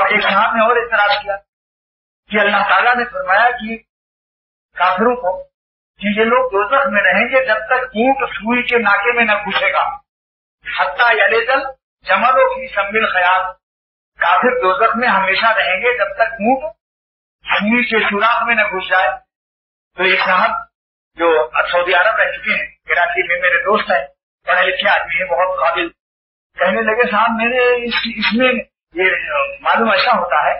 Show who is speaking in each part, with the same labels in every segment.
Speaker 1: ایک صاحب نے اور اعتراض کیا کہ اللہ تعالیٰ نے فرمایا کہ کافروں کو کہ یہ لوگ دوزخ میں رہیں گے جب تک اونٹ سوئی کے ناکے میں نہ گھسے گا، حتیٰ یلجل جمل فی سم الخیاط، کافر دوزخ میں ہمیشہ رہیں گے جب تک اونٹ سوئی کے سوراخ میں نہ گھس جائے۔ تو ایک صاحب جو سعودی عرب رہ چکے ہیں، کراچی میں میرے دوست ہیں، پڑھے لکھے آدمی ہیں، بہت قابل، کہنے لگے صاحب میرے اس میں یہ معلوم ایسا ہوتا ہے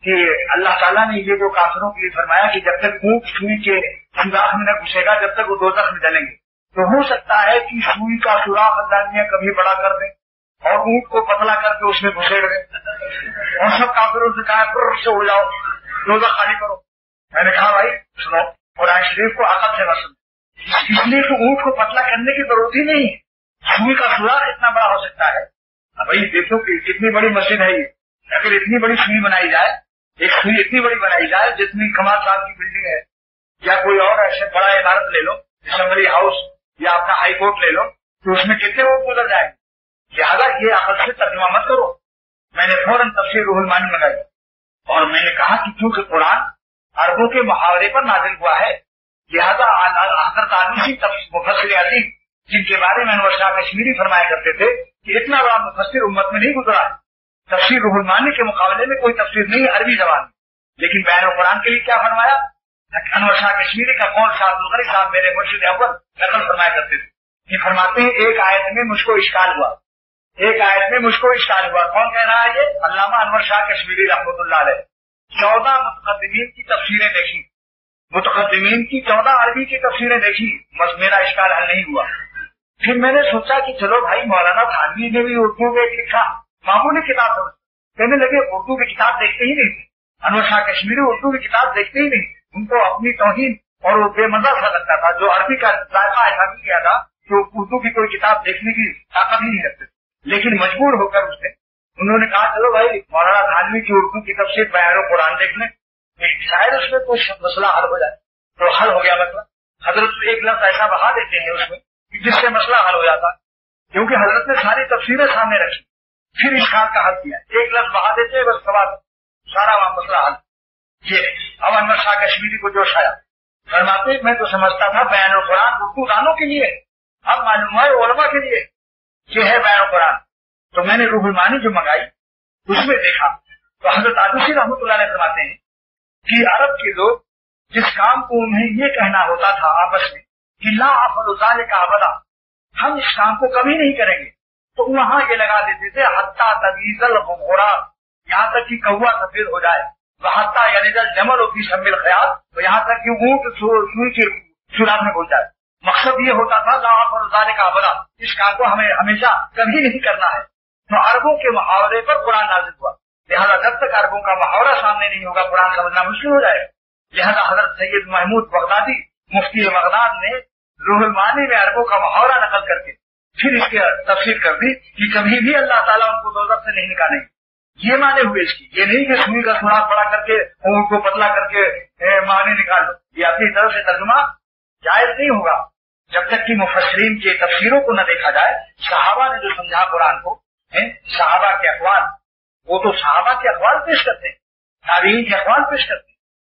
Speaker 1: کہ اللہ تعالیٰ نے یہ جو کافروں کے لیے فرمایا کہ جب تک اونٹ سوئی کے سوراخ میں نہ گھسے گا جب تک وہ دوزخ میں ڈلیں گے، تو ہو سکتا ہے کہ سوئی کا سوراخ اللہ نے کبھی بڑا کر دیں اور اونٹ کو پتلا کر کے اس میں گھسیڑ دیں اور سب کافروں سے کہا پر سے اڑ جاؤ، دوزخ خالی کرو۔ میں نے کہا بھائی سنو، قرآن شریف کو عقل سے مسئلہ، اس لیے تو اونٹ کو پتلا کرنے کی ضرورت ہی نہیں ہے، سوئی کا سوراخ اتنا بڑا ہو سکتا ہے۔ بھائی دیکھو کہ کتنی بڑی مسجد ہے یہ، اگر اتنی بڑی سوئی بنائی جائے، ایک سوئی اتنی بڑی بنائی جائے جتنی کمال صاحب کی بلڈنگ ہے یا کوئی اور ایسے بڑا عمارت لے لو، اسمبلی ہاؤس یا اپنا ہائی کورٹ لے لو، تو اس میں کتنے لوگ گزر جائیں گے۔ لہٰذا یہ عقل سے ترجمہ مت کرو۔ میں نے فوراً تفسیر روح المانی منگائی اور میں نے کہا کہ کیونکہ قرآن عربوں کے محاورے پر نازل ہوا ہے، لہٰذا حضرت آلوسی مفسر عظیم جن کے بارے میں انور شاہ کشمیری فرمایا کرتے تھے کہ اتنا بڑا مفسر امت میں نہیں گزرا ہے، تفسیر روح المانی کے مقابلے میں کوئی تفسیر نہیں عربی زبان میں، لیکن بیان القرآن کے لیے کیا فرمایا؟ انور شاہ کشمیری کا قول شاہ عبدالغنی صاحب میرے مرشد اول نقل فرمایا کرتے تھے کہ فرماتے ہیں ایک آیت میں مجھ کو اشکال ہوا، ایک آیت میں مجھ کو اشکال ہوا۔ کون کہہ رہا ہے یہ؟ علامہ انور شاہ کشمیری رحمۃ اللہ علیہ۔ 14 متقدمین کی تفسیریں دیکھی، متقدمین کی 14 عربی کی تفسیریں دیکھی، بس میرا اشکال حل نہیں ہوا۔ پھر میں نے سوچا کہ چلو بھائی مولانا تھانوی نے بھی اردو میں لکھا، معمولی کتاب ہو، کہنے لگے اردو کی کتاب دیکھتے ہی نہیں، انور شاہ کشمیری اردو کی کتاب دیکھتے ہی نہیں، ان کو اپنی توہین اور وہ بے مزہ سا لگتا تھا، جو عربی کا ذائقہ ایسا بھی کیا تھا کہ اردو کی کوئی کتاب دیکھنے کی طاقت ہی نہیں رکھتے، لیکن مجبور ہو کر انہوں نے کہا چلو بھائی مولانا تھانوی کی اردو کی تفسیر بیان القرآن دیکھ لیں، شاید اس میں کوئی مسئلہ حل ہو جائے۔ تو حل ہو گیا مسئلہ، حضرت ایک لفظ ایسا بہا دیتے ہیں اس میں جس سے مسئلہ حل ہو جاتا، کیونکہ حضرت نے ساری تفسیریں سامنے رکھی، پھر اشکال کا حل کیا، ایک لفظ بہا دیتے ہیں بس سارا مسئلہ حل۔ یہ اب انور شاہ کشمیری کو جوش آیا، فرماتے میں تو سمجھتا تھا بیان القرآن اردو دانوں کے لیے، اب معلوم ہے علماء کے لیے یہ ہے بیان القرآن۔ تو میں نے روح المانی جو منگائی اس میں دیکھا تو حضرت آلوسی رحمۃ اللہ علیہ فرماتے ہیں کہ عرب کے لوگ جس کام کو انہیں یہ کہنا ہوتا تھا آپس میں کہ لا افعل ذلک ابدا، ہم اس کام کو کبھی نہیں کریں گے، تو وہاں یہ لگا دیتے تھے حتی تمیز الغراب، یہاں تک کہ کوا سفید ہو جائے، حتی یلج الجمل فی سم الخیاط، تو یہاں تک کہ اونٹ سوئی کے سوراخ میں پہنچ جائے۔ مقصد یہ ہوتا تھا لا افعل ذلک ابدا، اس کام کو ہمیں ہمیشہ کبھی نہیں کرنا ہے۔ تو عربوں کے محاورے پر قرآن نازل ہوا، لہذا جب تک عربوں کا محاورہ سامنے نہیں ہوگا قرآن سمجھنا مشکل ہو جائے گا۔ لہذا حضرت سید محمود بغدادی مفتی بغداد نے روح المانی میں عربوں کا محاورہ نقل کر کے پھر اس کی تفسیر کر دی کہ کبھی بھی اللہ تعالیٰ ان کو دوزخ سے نہیں نکالیں گے۔ یہ معنی ہوئے اس کی، یہ نہیں کہ سوئی کا سوراخ بڑا کر کے ان کو پتلا کر کے معنی نکال لو، یہ اپنی طرف سے ترجمہ جائز نہیں ہوگا جب تک کہ مفسرین کے تفسیروں کو نہ دیکھا جائے۔ صحابہ نے جو سمجھا قرآن کو، صحابہ کے اقوال، وہ تو صحابہ کے اقوال پیش کرتے ہیں، تابعین کے اقوال پیش کرتے ہیں۔